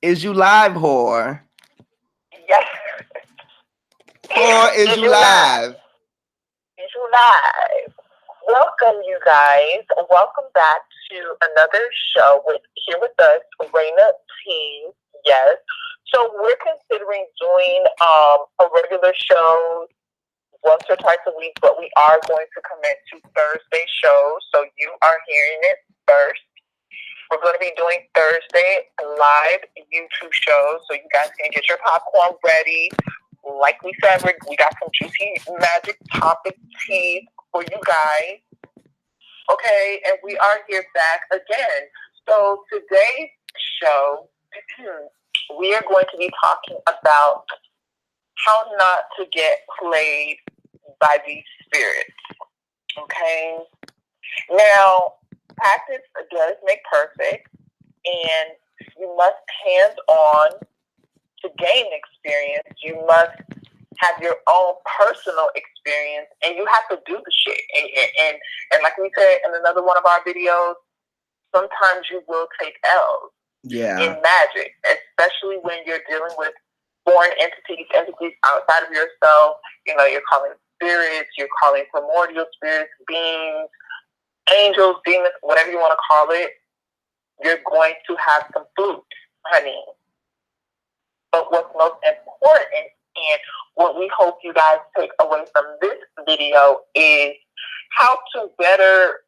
Is you live, whore? Yes. Whore, is Is you you live? live? Is you live? Welcome, you guys. Welcome back to another show here with us, Raina T. Yes. So we're considering doing a regular show once or twice a week, but we are going to commit to Thursday shows. So you are hearing it first. We're going to be doing Thursday live YouTube shows, so you guys can get your popcorn ready. Like we said, we got some juicy magic topic teas for you guys. Okay, and we are here back again. So today's show, we are going to be talking about how not to get played by these spirits. Okay, now practice does make perfect, and you must hands on to gain experience. You must have your own personal experience, and you have to do the shit. And like we said in another one of our videos, sometimes you will take L's in magic, especially when you're dealing with foreign entities outside of yourself. You know, you're calling spirits, you're calling primordial spirits, beings, angels, demons, whatever you want to call it. You're going to have some food, honey. But what's most important and what we hope you guys take away from this video is how to better,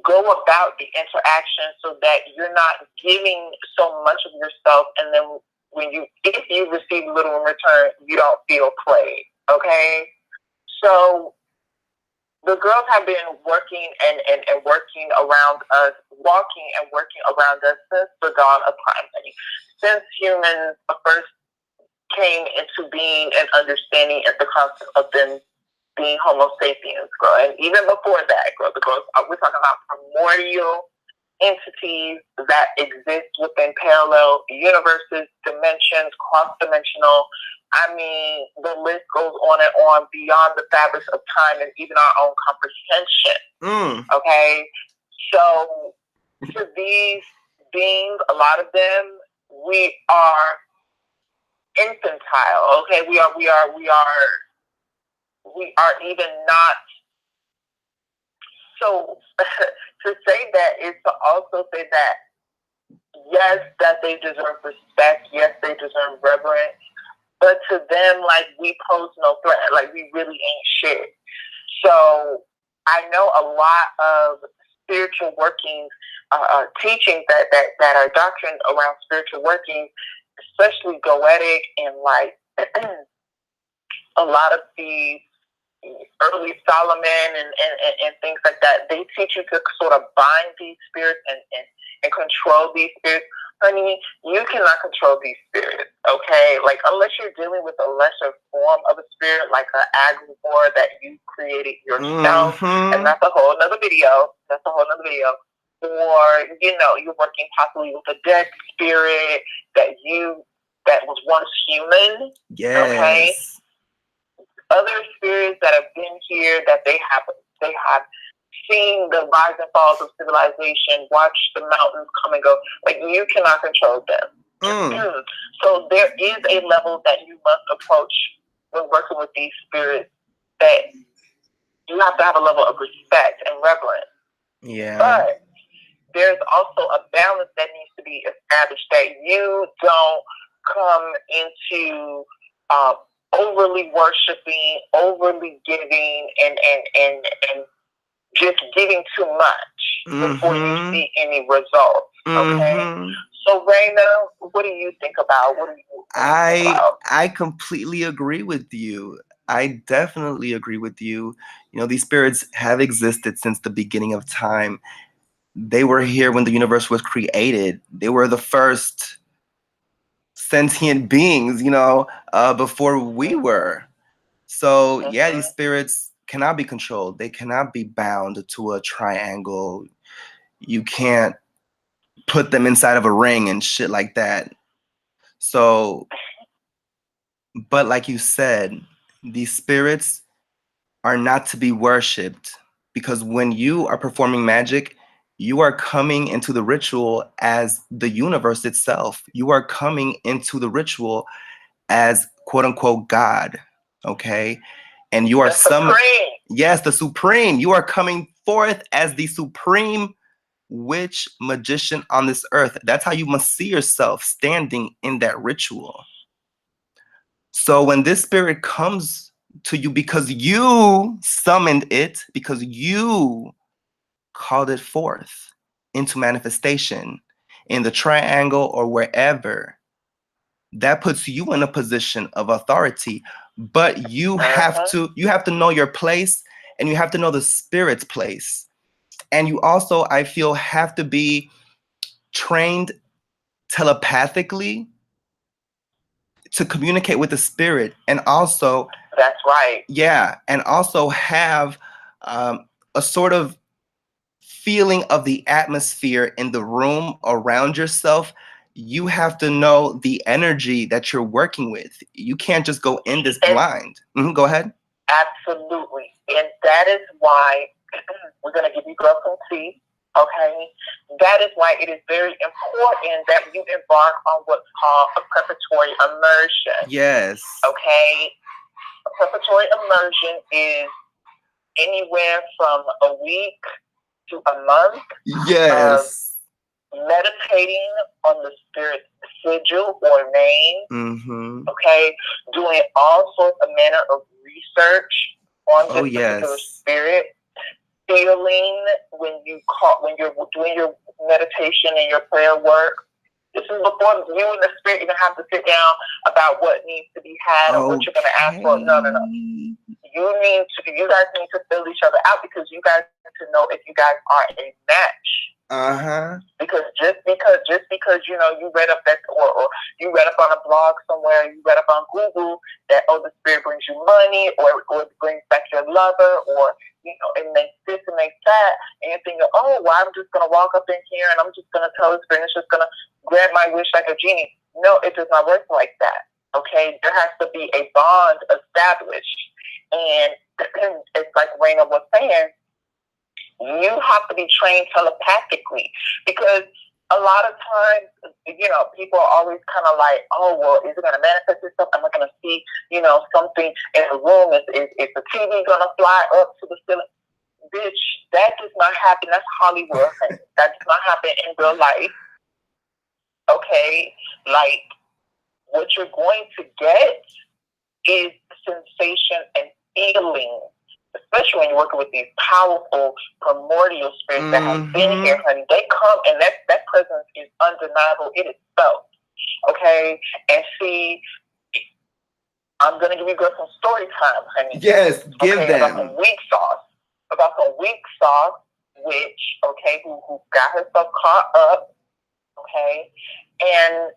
go about the interaction so that you're not giving so much of yourself, and then if you receive little in return, you don't feel played. Okay? So the girls have been working and working around us, walking and working around us since the dawn of time, since humans first came into being and understanding at the concept of them being Homo sapiens, girl. And even before that, girl, we're talking about primordial entities that exist within parallel universes, dimensions, cross-dimensional. I mean, the list goes on and on beyond the fabrics of time and even our own comprehension. Okay? So, to these beings, a lot of them, we are infantile. Okay? We are even not. So, to say that is to also say that, yes, that they deserve respect. Yes, they deserve reverence. But to them, like, we pose no threat. Like, we really ain't shit. So I know a lot of spiritual workings, teachings that are doctrines around spiritual workings, especially goetic and like a lot of the early Solomon and things like that. They teach you to sort of bind these spirits and control these spirits. Honey, you cannot control these spirits, okay? Like, unless you're dealing with a lesser form of a spirit, like an agrivore that you created yourself, and that's a whole nother video. Or, you're working possibly with a dead spirit that was once human, okay? Other spirits that have been here, that they have seen the rise and falls of civilization, watch the mountains come and go. Like, you cannot control them. So there is a level that you must approach when working with these spirits, that you have to have a level of respect and reverence. Yeah. But there's also a balance that needs to be established, that you don't come into overly worshiping, overly giving, and just giving too much before you see any results. Okay. So, Raina, what do you think about? I completely agree with you. I definitely agree with you. These spirits have existed since the beginning of time. They were here when the universe was created. They were the first sentient beings, before we were. So, yeah, these spirits cannot be controlled. They cannot be bound to a triangle. You can't put them inside of a ring and shit like that. So, but like you said, these spirits are not to be worshipped, because when you are performing magic, You are coming into the ritual as the universe itself. You are coming into the ritual as quote unquote God. Okay. And you are The supreme. Yes, the supreme. You are coming forth as the supreme witch magician on this earth. That's how you must see yourself standing in that ritual. So when this spirit comes to you because you summoned it, because you called it forth into manifestation in the triangle or wherever, that puts you in a position of authority. But you have to know your place, and you have to know the spirit's place. And you also, I feel, have to be trained telepathically to communicate with the spirit, and also, that's right. Yeah, and also have a sort of feeling of the atmosphere in the room around yourself. You have to know the energy that you're working with. You can't just go in this blind. Go ahead. Absolutely. And that is why we're going to give you girls some tea. Okay? That is why it is very important that you embark on what's called a preparatory immersion. Yes. Okay? A preparatory immersion is anywhere from a week to a month. Yes. Meditating on the spirit's sigil or name. Okay? Doing all sorts of manner of research on this particular spirit. Feeling when you're doing your meditation and your prayer work. This is before you and the spirit even have to sit down about what needs to be had or what you're going to ask for. No. You guys need to fill each other out, because you guys need to know if you guys are a match. Because just because you know you read up that or you read up on a blog somewhere, you read up on Google that the spirit brings you money or it brings back your lover, or it makes this and makes that, and you're thinking, well, I'm just gonna walk up in here and I'm just gonna tell the spirit, it's just gonna grant my wish like a genie. No, it does not work like that. Okay, there has to be a bond established, and it's like Raina was saying. You have to be trained telepathically, because a lot of times, people are always kind of like, oh, well, is it going to manifest itself? Am I going to see, something in the room? Is the TV going to fly up to the ceiling? Bitch, that does not happen. That's Hollywood. That does not happen in real life. Okay? Like, what you're going to get is sensation and feeling, especially when you're working with these powerful primordial spirits that have been here, honey. They come, and that presence is undeniable. It is felt. Okay? And see, I'm going to give you girls some story time, honey. Yes, give them. About some weak sauce, which, okay, who got herself caught up, okay? And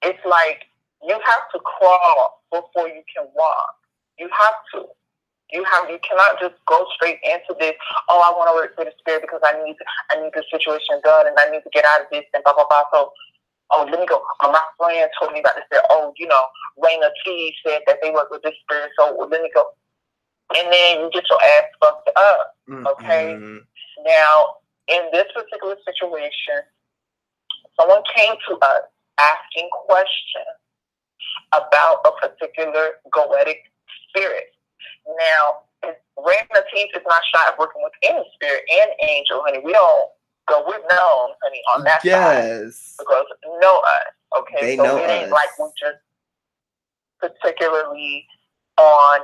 it's like, you have to crawl before you can walk. You have to. You cannot just go straight into this. Oh, I want to work for the spirit because I need this situation done and I need to get out of this and blah blah blah. So, let me go. My friend told me about this. Raina T said that they work with this spirit. So let me go. And then you get your ass fucked up. Okay. Now, in this particular situation, someone came to us asking questions about a particular goetic spirit. Now, Raina Teeth is not shy of working with any spirit and angel, honey. We don't go with known, honey, on that side. Because know us, okay? They know it ain't us. like we just particularly on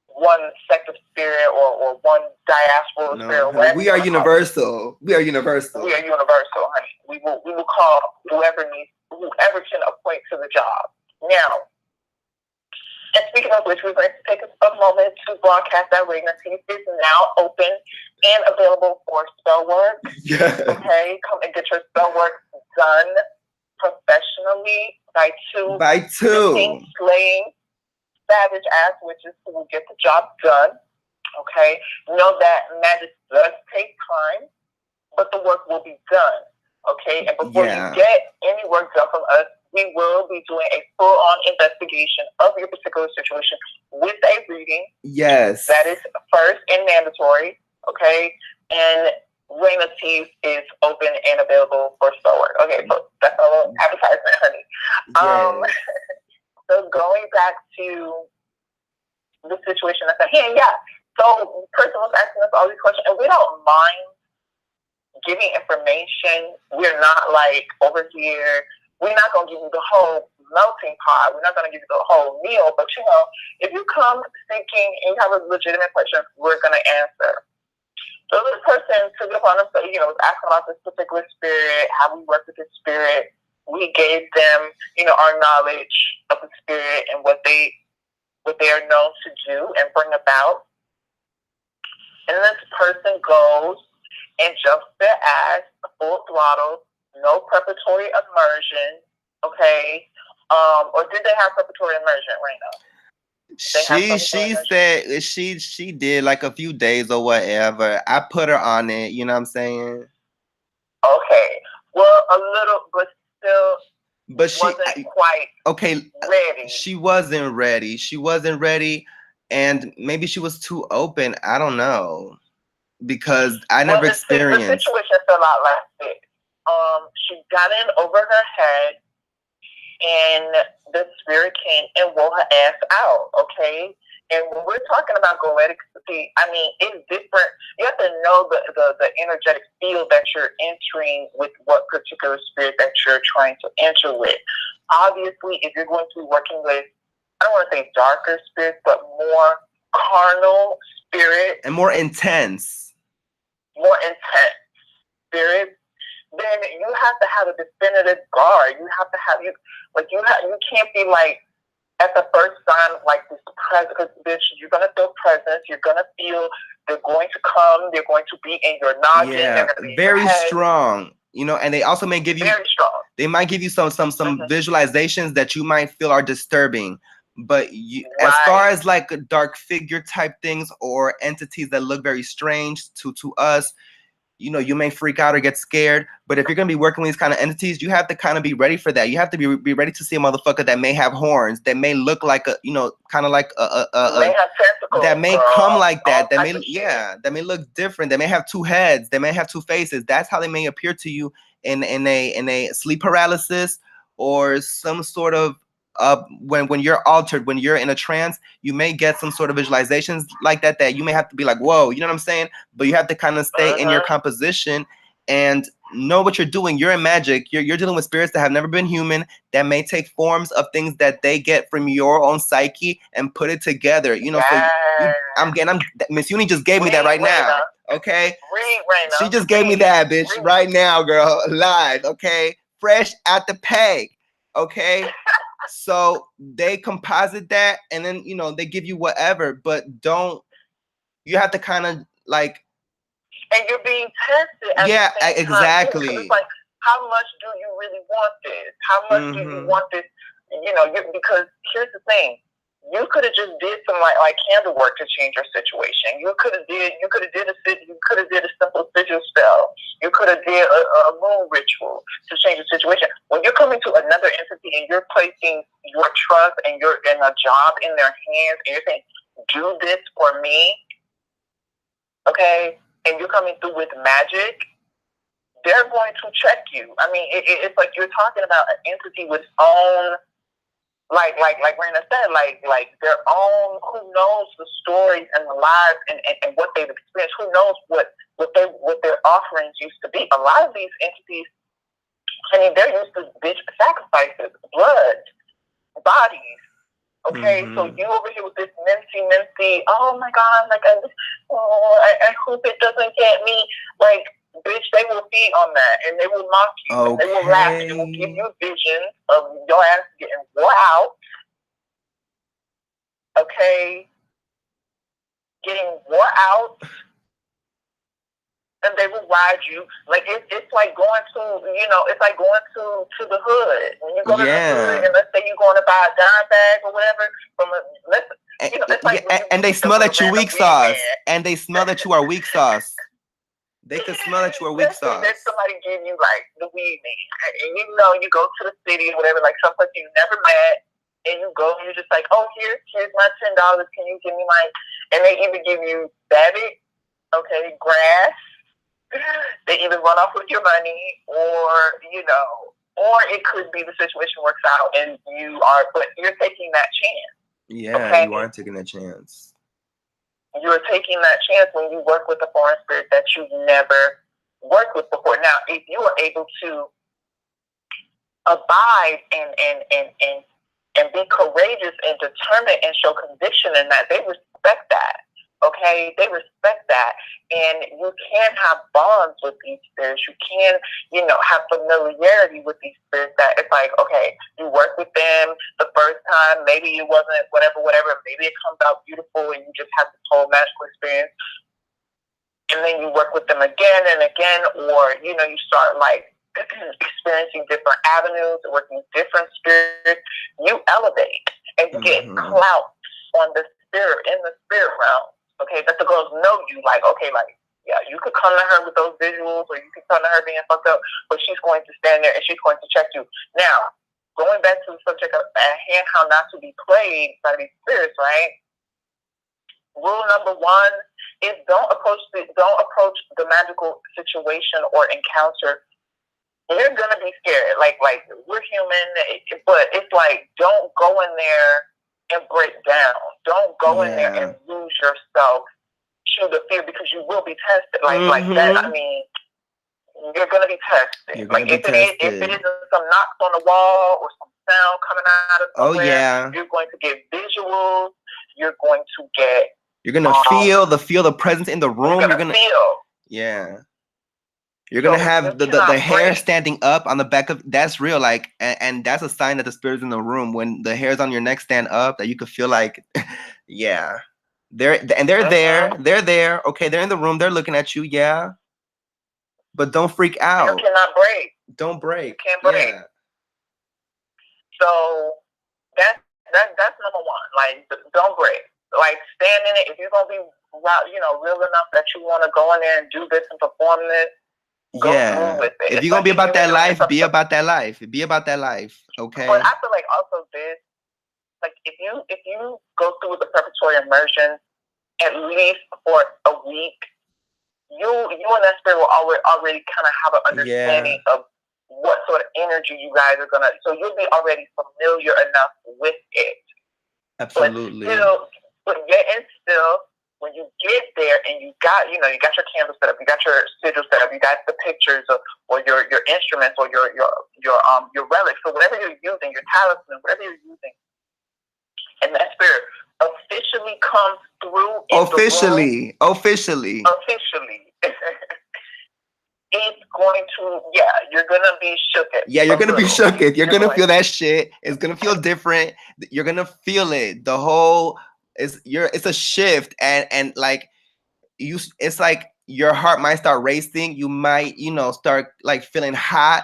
one sect of spirit or one diaspora spirit. Honey, we are universal. We are universal. We are universal, honey. We will call whoever can appoint to the job. Now, and speaking of which, we're going to take a moment to broadcast that Raina Teeth is now open and available for spell work. Yes. Okay, come and get your spell work done professionally by two slaying savage ass witches who will get the job done. Okay, know that magic does take time, but the work will be done. Okay, and before you get any work done from us, we will be doing a full-on investigation of your particular situation with a reading. Yes. That is first and mandatory. Okay, and Raina Teas is open and available for store work. Okay, so that's a little advertisement, honey. Yes. So going back to the situation at hand, yeah. So person was asking us all these questions, and we don't mind giving information. We're not like over here. We're not gonna give you the whole melting pot. We're not gonna give you the whole meal. But if you come seeking and you have a legitimate question, we're gonna answer. So this person took it upon himself, was asking about this particular spirit, how we work with the spirit. We gave them, our knowledge of the spirit and what they are known to do and bring about. And this person goes and jumps their ass full throttle, no preparatory immersion, okay? Or did they have preparatory immersion right now? She said she did like a few days or whatever. I put her on it, you know what I'm saying? Okay. Well, a little, but still but she wasn't quite ready. She wasn't ready. She wasn't ready, and maybe she was too open. I don't know, because I never experienced. The situation fell out like this. She got in over her head, and the spirit came and wore her ass out. Okay. And when we're talking about goetic, I mean, it's different. You have to know the energetic field that you're entering with what particular spirit that you're trying to enter with. Obviously, if you're going to be working with, I don't want to say darker spirits, but more carnal spirits. And more intense spirits, then you have to have a definitive guard. You have to have, you can't be like, at the first sign of like this presence, because bitch, you're gonna feel presence. You're gonna feel they're going to come. They're going to be in your noggin. Yeah, very strong. And they also may give you very strong. They might give you some visualizations that you might feel are disturbing. But as far as like dark figure type things or entities that look very strange to us, you may freak out or get scared. But if you're going to be working with these kind of entities, you have to kind of be ready for that. You have to be ready to see a motherfucker that may have horns, that may look like kind of like may have tentacles, that may come like that. That may look different. They may have two heads. They may have two faces. That's how they may appear to you in a sleep paralysis or some sort of when you're altered, when you're in a trance, you may get some sort of visualizations like that you may have to be like, whoa, you know what I'm saying? But you have to kind of stay in your composition and know what you're doing. You're in magic. You're dealing with spirits that have never been human, that may take forms of things that they get from your own psyche and put it together. So Miss Uni just gave me that right now. Okay? She just gave me that, bitch, right now, girl, live. Okay? Fresh out the peg. Okay? So they composite that, and then they give you whatever, but you have to kind of like, and you're being tested. Yeah, exactly. It's like, how much do you really want this? How much do you want this? Because here's the thing. You could have just did some like candle work to change your situation. You could have did a simple sigil spell. You could have did a moon ritual to change the situation. When you're coming to another entity and you're placing your trust and you're in a job in their hands and you're saying, do this for me, okay, and you're coming through with magic, they're going to check you. I mean, it's like you're talking about an entity with own, like Raina said, like their own, who knows the stories and the lives and what they've experienced. Who knows what their offerings used to be. A lot of these entities, I mean, they're used to sacrifices, blood, bodies. Okay, so you over here with this mincy, oh my God, like I hope it doesn't get me. Like, bitch, they will feed on that, and they will mock you, and they will laugh, and they will give you visions of your ass getting wore out. Okay, getting wore out, and they will ride you. Like it's like going to, it's like going to the hood. When you go to the hood, and let's say you're going to buy a dime bag or whatever from it's like and they smell that you weak sauce, and they smell that you are weak sauce. They can smell that you are weak sauce. Then somebody give you like the weed man, and you go to the city or whatever, like someplace you never met, and you go and you're just like, oh, here's my $10. Can you give me my? And they even give you static, okay, grass, They either run off with your money, or or it could be the situation works out and but you're taking that chance. Yeah, Okay, you aren't taking a chance. you're taking that chance when you work with a foreign spirit that you've never worked with before. Now, if you are able to abide and be courageous and determined and show conviction in that, they respect that. Okay, they respect that, and you can have bonds with these spirits. You can, have familiarity with these spirits. That it's like, okay, you work with them the first time, maybe it wasn't whatever. Maybe it comes out beautiful, and you just have this whole magical experience. And then you work with them again and again, or you start like experiencing different avenues, working with different spirits. You elevate, and you get clout on the spirit in the spirit realm. Okay, that the girls know you. Like, okay, like, yeah, you could come to her with those visuals, or you could come to her being fucked up, but she's going to stand there and she's going to check you. Now, going back to the subject of hand, how not to be played by these spirits, right? Rule number one is don't approach the magical situation or encounter. You're gonna be scared. Like we're human, but it's like, don't go in there and break down. Don't go in there and lose yourself to the fear, because you will be tested. Like that. I mean, you're gonna be tested. Like if it isn't some knocks on the wall or some sound coming out of somewhere, you're going to get visuals. You're going to get. You're gonna feel the presence in the room. You're gonna feel. Yeah. You're gonna have the hair standing up on the back of. That's real. Like, and that's a sign that the spirit's in the room. When the hairs on your neck stand up, that you could feel like, yeah, they're there. They're there. Okay, they're in the room. They're looking at you. Yeah, but don't freak out. You cannot break. Don't break. You can't break. Yeah. So that's number one. Like, don't break. Like, stand in it. If you're gonna be, real enough that you want to go in there and do this and perform this, go through with it. If you're gonna be about that life, be about that life. Be about that life. Okay. But I feel like also this, like if you go through with the preparatory immersion at least for a week, you and that spirit will already kind of have an understanding of what sort of energy you guys are gonna. So you'll be already familiar enough with it. Absolutely. But still, when you get there and you got your candle set up, you got your sigil set up, you got the pictures or your instruments or your relics, or whatever you're using, your talisman, whatever you're using, and that spirit officially comes through. Officially. It's going to, you're gonna be shook. You're gonna be shook. You're gonna feel that shit. It's gonna feel different. You're gonna feel it. The whole it's a shift, and like it's like your heart might start racing. You might start like feeling hot.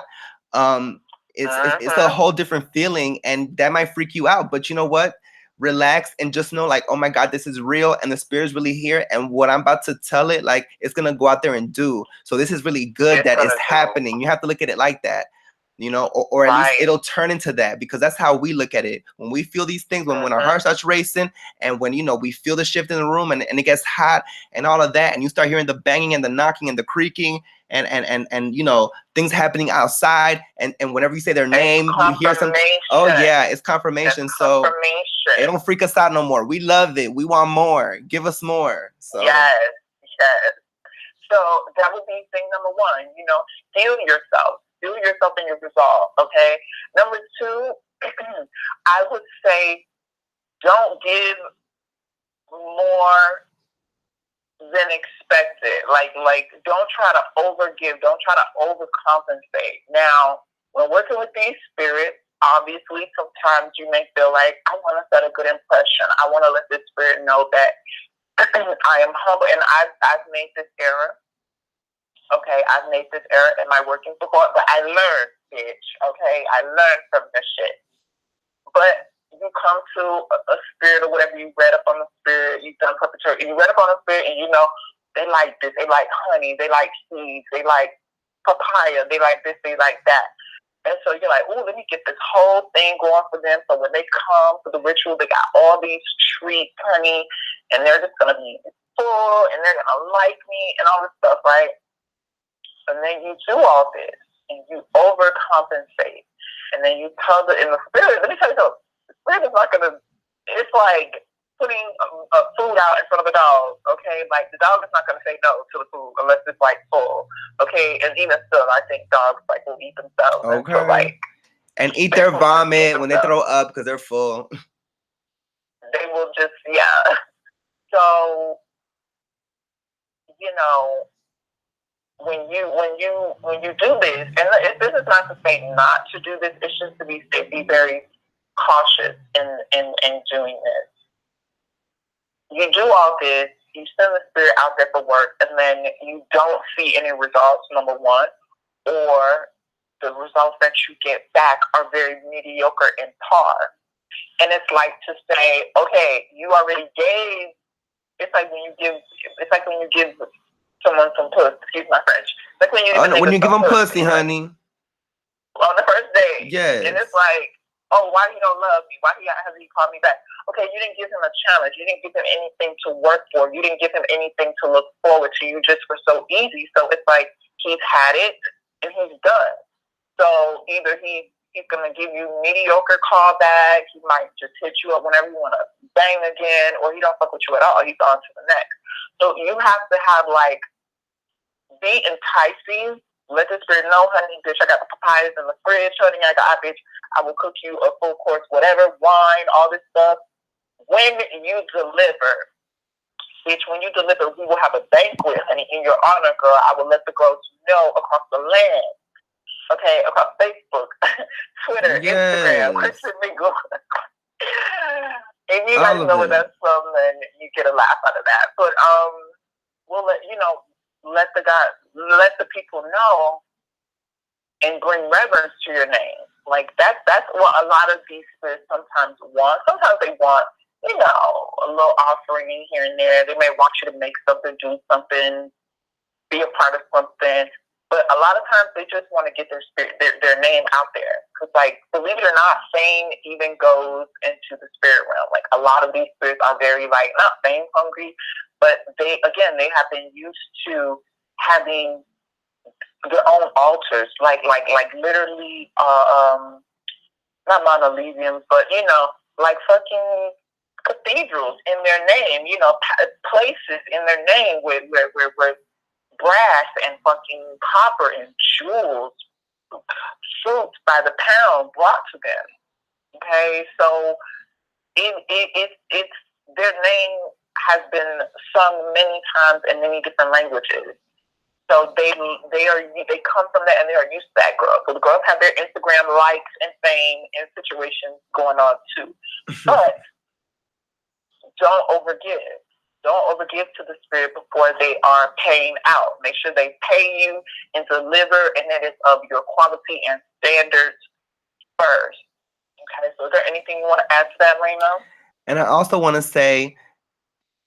It's a whole different feeling, and that might freak you out. But you know what? Relax and just know, like, oh my God, this is real, and the spirit's really here, and what I'm about to tell it, like, it's gonna go out there and do. So this is really good that it's happening. You have to look at it like that, or at least it'll turn into that, because that's how we look at it. When we feel these things, when our heart starts racing, and when we feel the shift in the room, and it gets hot and all of that, and you start hearing the banging and the knocking and the creaking and things happening outside, and whenever you say their name, you hear some. Oh yeah, it's confirmation. So it don't freak us out no more. We love it. We want more. Give us more. So yes. So that would be thing number one. Heal yourself. Heal yourself in your resolve. Okay. Number two, I would say don't give more than expected. Like don't try to overgive. Don't try to overcompensate. Now, when working with these spirits, obviously sometimes you may feel like, I want to set a good impression. I want to let this spirit know that I am humble, and I've made this error. Okay, I've made this error in my working before, but I learned, bitch. Okay, I learned from this shit. But you come to a spirit or whatever, you read up on the spirit, you've done preparatory, you read up on the spirit, and they like this, they like honey, they like seeds, they like papaya, they like this, they like that. And so you're like, oh, let me get this whole thing going for them. So when they come for the ritual, they got all these treats, honey, and they're just going to be full, and they're going to like me and all this stuff, right? And then you do all this and you overcompensate. And then you tell in the spirit, let me tell you something, the spirit is not going to, it's like putting food out in front of a dog, okay? Like the dog is not going to say no to the food unless it's like full, okay? And even still, I think dogs like will eat themselves until Okay. like, And eat they their will just eat vomit when they themselves. throw up because they're full. They will just, yeah. So, you know, when you do this, and this is not to say not to do this, it's just to be very cautious in doing this. You do all this, you send the spirit out there for work, and then you don't see any results, number one, or the results that you get back are very mediocre in par. And it's like to say, okay, you already gave. It's like when you give someone some pussy. Excuse my French. Like when you give a When nigga you give some them pussy, like, honey. on the first date, and Yes. it's like, oh, why he don't love me? Why hasn't he called me back? Okay, you didn't give him a challenge. You didn't give him anything to work for. You didn't give him anything to look forward to. You just were so easy. So it's like he's had it and he's done. So either he's gonna give you mediocre callback. He might just hit you up whenever you want to bang again, or he don't fuck with you at all. He's on to the next. So you have to have like be enticing. Let the spirit know, honey, bitch, I got the papayas in the fridge, honey, bitch, I will cook you a full course, whatever, wine, all this stuff. When you deliver, bitch, when you deliver, we will have a banquet, honey, in your honor, girl. I will let the girls know across the land, okay, across Facebook, Twitter, Instagram, Yes. Christian Mingle. If you All guys of know where it. that's from, then you get a laugh out of that. But we'll let the people know and bring reverence to your name. Like that's what a lot of these spirits sometimes want. Sometimes they want, a little offering here and there. They may want you to make something, do something, be a part of something. But a lot of times they just want to get their spirit, their name out there. Because, like, believe it or not, fame even goes into the spirit realm. Like, a lot of these spirits are very, like, not fame hungry, but they have been used to having their own altars, like literally, not Mausoleums, but like fucking cathedrals in their name, places in their name where brass and fucking copper and jewels, fruits by the pound brought to them. Okay, so it's their name has been sung many times in many different languages. So they come from that and they are used to that growth. So the girls have their Instagram likes and fame and situations going on too. But don't overgive. Don't overgive to the spirit before they are paying out. Make sure they pay you and deliver, and that is of your quality and standards first. Okay, so is there anything you want to add to that, Raina? And I also want to say,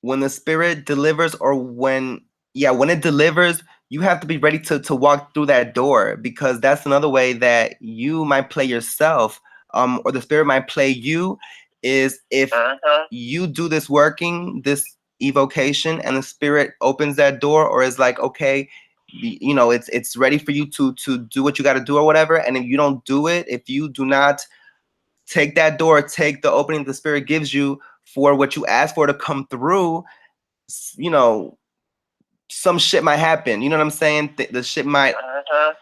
when the spirit delivers, or when it delivers, you have to be ready to walk through that door, because that's another way that you might play yourself, or the spirit might play you, is if you do this evocation, and the spirit opens that door, or is like, okay, it's ready for you to do what you got to do or whatever. And if you don't do it, if you do not take that door, take the opening the spirit gives you for what you asked for to come through, some shit might happen. You know what I'm saying? The shit might,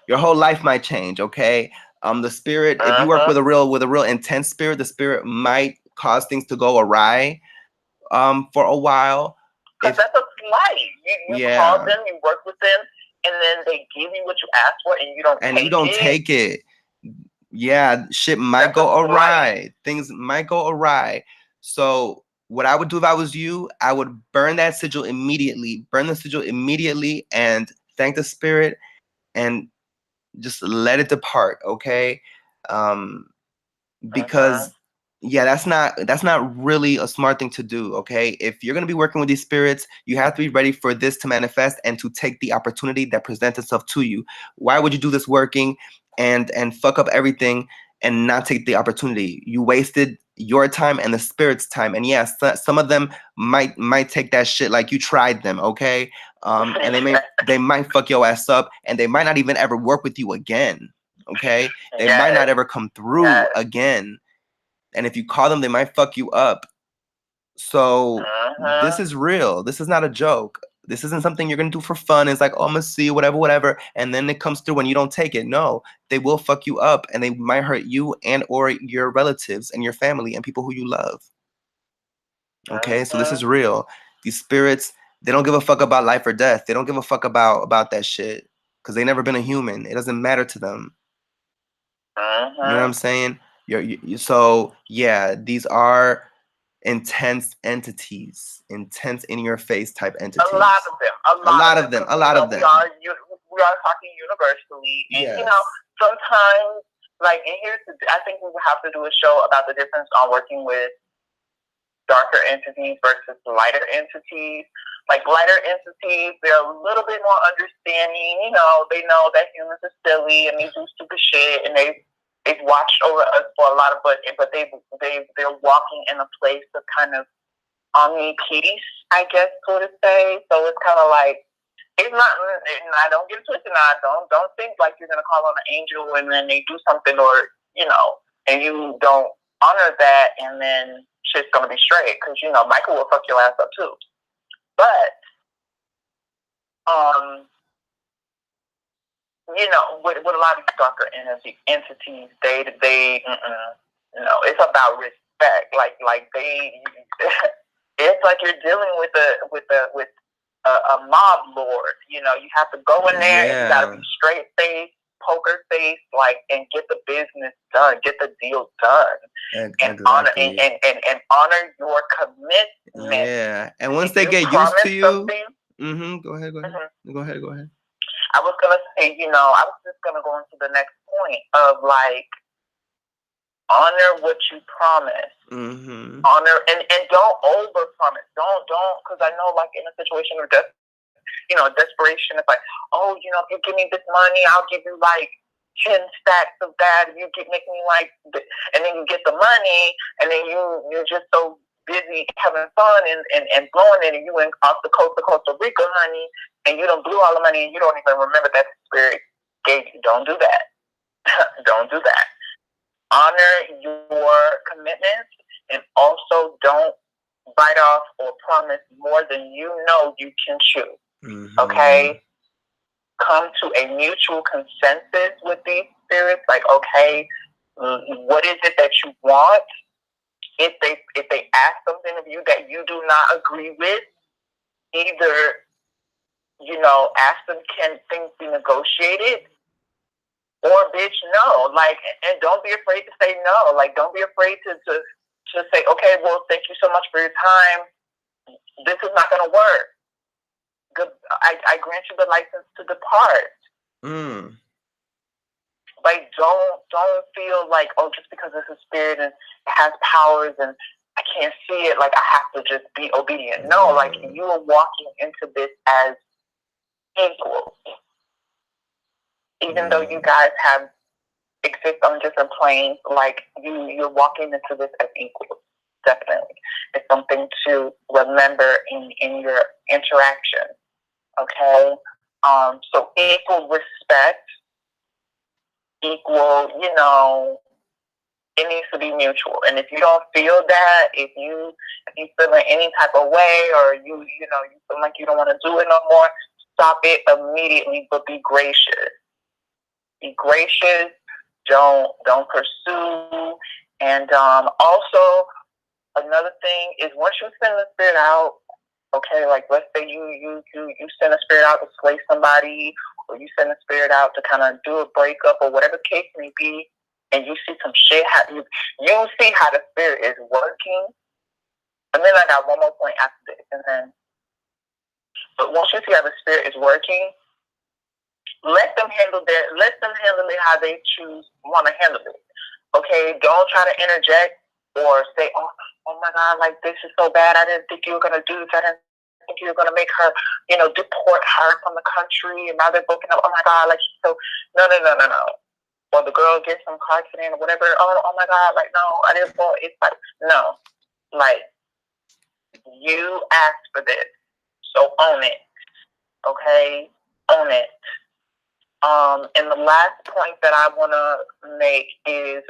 your whole life might change. Okay. The spirit, if you work with a real intense spirit, the spirit might cause things to go awry, for a while. Because that's a slight. You call them, you work with them, and then they give you what you asked for, and you don't take it. Yeah, shit might go awry. Things might go awry. So what I would do if I was you, I would burn that sigil immediately. Burn the sigil immediately and thank the spirit and just let it depart, okay? Because that's not really a smart thing to do, okay? If you're going to be working with these spirits, you have to be ready for this to manifest and to take the opportunity that presents itself to you. Why would you do this working and fuck up everything and not take the opportunity? You wasted your time and the spirit's time. And yes, some of them might take that shit like you tried them, okay? And they might fuck your ass up, and they might not even ever work with you again, okay? They might not ever come through again. And if you call them, they might fuck you up. So this is real. This is not a joke. This isn't something you're gonna do for fun. It's like, oh, I'm gonna see whatever, and then it comes through and you don't take it. No, they will fuck you up, and they might hurt you and or your relatives and your family and people who you love. Okay, so this is real. These spirits, they don't give a fuck about life or death. They don't give a fuck about that shit because they never been a human. It doesn't matter to them. You know what I'm saying? So yeah, these are intense entities, intense in your face type entities. A lot of them. A lot of them. We are talking universally, and yes. Sometimes, like, and I think we will have to do a show about the difference on working with darker entities versus lighter entities. Like, lighter entities, they're a little bit more understanding. They know that humans are silly and they do stupid shit, and they've watched over us for a lot of, but they're walking in a place of kind of peace, I guess, so to say. So it's kind of like, it's not. I don't get it twisted. Don't think like you're gonna call on an angel and then they do something, or and you don't honor that, and then shit's gonna be straight, because Michael will fuck your ass up too. But with a lot of these darker entities, it's about respect. Like they, it's like you're dealing with a mob lord. You have to go in there and you gotta be straight faced, poker face, and get the business done, get the deal done, and exactly. honor your commitment. Yeah, and once they get used to you, go ahead. Go ahead. I was gonna say, I was just gonna go into the next point of honor what you promise. Honor and don't over promise. Don't, because I know, like, in a situation of desperation, it's like, oh, if you give me this money, I'll give you like 10 stacks of that. You make me like, and then you get the money, and then you're just so busy having fun and blowing it, and you went off the coast of Costa Rica, honey, and you don't blew all the money, and you don't even remember that the spirit gave you. Don't do that. Don't do that. Honor your commitments, and also don't bite off or promise more than you can chew. Okay? Come to a mutual consensus with these spirits. Like, okay, what is it that you want? If they ask something of you that you do not agree with, either ask them, can things be negotiated? Or, bitch, no. Like, and don't be afraid to say no. Like, don't be afraid to say, okay, well, thank you so much for your time. This is not going to work. Good. I grant you the license to depart. Like, don't feel like, oh, just because it's a spirit and it has powers and I can't see it, like, I have to just be obedient. No, like, you are walking into this as equals. Even though you guys exist on different planes, like, you're walking into this as equals. Definitely. It's something to remember in your interaction. Okay? So equal respect, equal, it needs to be mutual. And if you don't feel that, if you feel in any type of way, or you feel like you don't want to do it no more, stop it immediately, but be gracious. Be gracious. Don't pursue. And also, another thing is, once you send the spirit out, okay, like, let's say you send a spirit out to slay somebody, or you send a spirit out to kind of do a breakup, or whatever the case may be, and you see some shit happen, you see how the spirit is working. And then I got one more point after this, but once you see how the spirit is working, let them handle it how they want to handle it. Okay, don't try to interject or say, oh my God, like, this is so bad. I didn't think you were gonna do this. I didn't think you were gonna make her, deport her from the country, and now they're broken up. Oh my God, like, so no. or the girl gets some car accident or whatever. Oh my God, like no, I didn't fall. It's like no, like you asked for this, so own it. Okay, own it. And the last point that I want to make is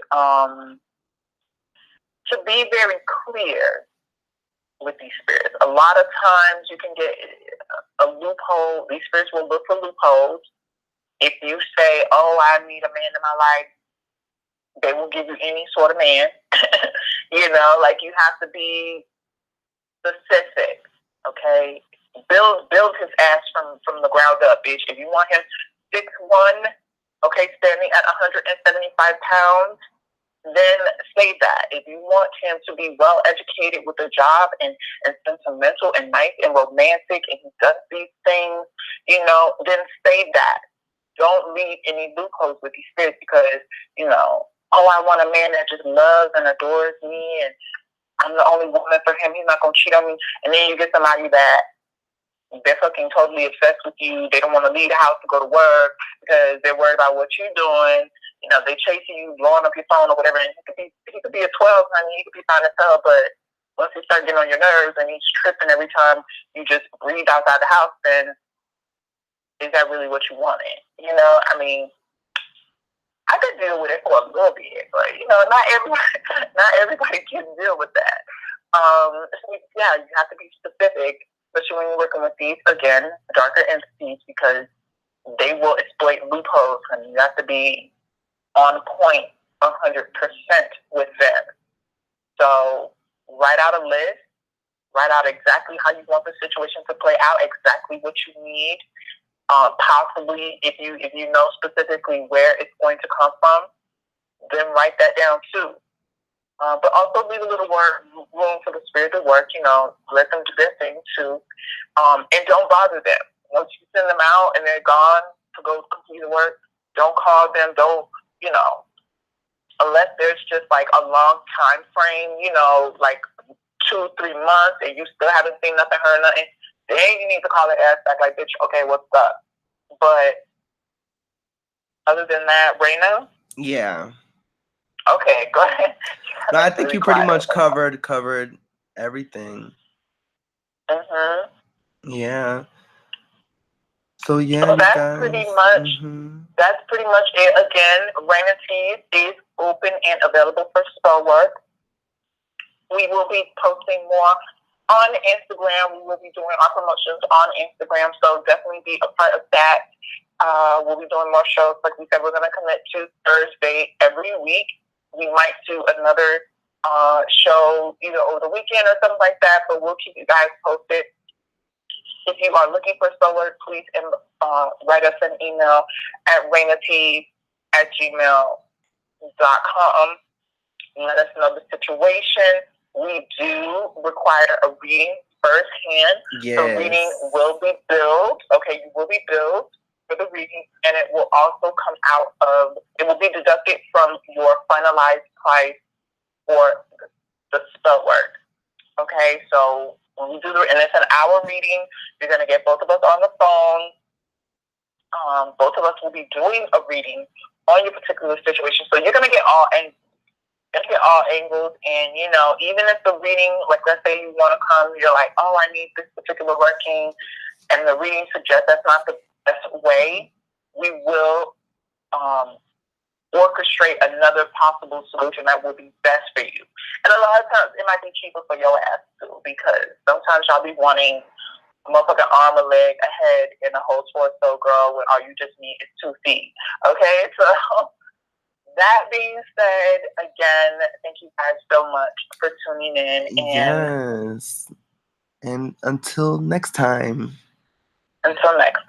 to be very clear with these spirits. A lot of times you can get a loophole. These spirits will look for loopholes. If you say, "Oh, I need a man in my life," they will give you any sort of man. Like you have to be specific. Okay, build his ass from the ground up, bitch. If you want him 6'1", okay, standing at 175 pounds, then say that. If you want him to be well educated with a job and sentimental and nice and romantic and he does these things, then say that. Don't leave any loopholes with these spirits because, oh, I want a man that just loves and adores me and I'm the only woman for him. He's not going to cheat on me. And then you get somebody that they're fucking totally obsessed with you. They don't want to leave the house to go to work because they're worried about what you're doing. They chasing you, blowing up your phone or whatever. And he could be a 12, honey. He could be fine as hell, but once he starts getting on your nerves and he's tripping every time you just breathe outside the house, then is that really what you wanted? I mean, I could deal with it for a little bit, but not everybody can deal with that. Yeah, you have to be specific, especially when you're working with these again darker entities because they will exploit loopholes, and you have to be on point 100% with them. So write out a list. Write out exactly how you want the situation to play out, exactly what you need. Possibly, if you know specifically where it's going to come from, then write that down too. But also leave a little room for the spirit to work. Let them do their thing too, and don't bother them. Once you send them out and they're gone to go complete the work, don't call them. Don't unless there's just like a long time frame. Like 2-3 months, and you still haven't seen nothing, heard nothing. Then you need to call their ass back like, bitch, okay, what's up? But other than that, Raina? Yeah. Okay, go ahead. No, I think you pretty much covered everything. Mhm. Yeah. So yeah, so you that's guys. pretty much that's pretty much it. Again, Raina Tees is open and available for spell work. We will be posting more on Instagram. We will be doing our promotions on Instagram, so definitely be a part of that. We'll be doing more shows. Like we said, we're going to commit to Thursday every week. We might do another show either over the weekend or something like that, but we'll keep you guys posted. If you are looking for solar, please write us an email at rainat@gmail.com. Let us know the situation. We do require a reading firsthand. Yes. The reading will be billed. Okay, you will be billed for the reading, and it will also come out of, it will be deducted from your finalized price for the spell work. Okay, so when we do and it's an hour reading, you're going to get both of us on the phone. Both of us will be doing a reading on your particular situation. So you're going to get all angles. And even if the reading, like let's say you want to come, you're like, oh, I need this particular working, and the reading suggests that's not the best way, we will orchestrate another possible solution that will be best for you. And a lot of times it might be cheaper for your ass too, because sometimes y'all be wanting a motherfucking arm, a leg, a head, and a whole torso, girl, when all you just need is 2 feet. Okay, so that being said, again, thank you guys so much for tuning in. Yes. And until next time. Until next